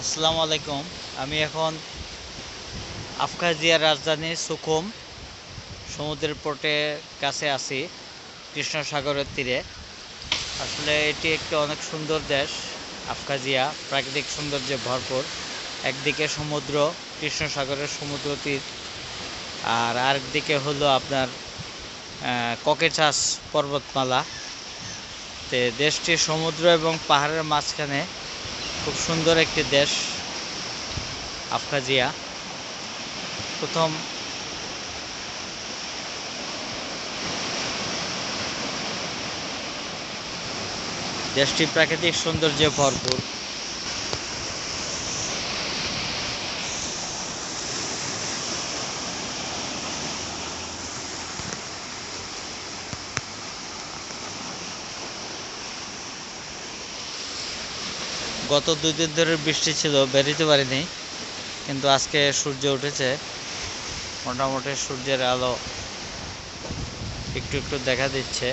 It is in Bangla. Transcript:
আসসালামু আলাইকুম। আমি এখন আবখাজিয়ার রাজধানী সুখুম সমুদ্রের পটে কাছে আছি, কৃষ্ণ সাগরের তীরে। আসলে এটি একটি অনেক সুন্দর দেশ। আবখাজিয়া প্রাকৃতিক সৌন্দর্যে ভরপুর। একদিকে সমুদ্র, কৃষ্ণ সাগরের সমুদ্র তীর, আর আরেকদিকে হলো আপনার ককেশাস পর্বতমালা। দেশটি সমুদ্র এবং পাহাড়ের মাঝখানে খুব সুন্দর একটি দেশ আবখাজিয়া। প্রথম দেশটি প্রাকৃতিক সৌন্দর্যে ভরপুর। গত 2 দিন ধরে বৃষ্টি ছিল, বেরোতে পারিনি, কিন্তু আজকে সূর্য উঠেছে। মোটামুটি সূর্যের আলো একটু একটু দেখা দিচ্ছে।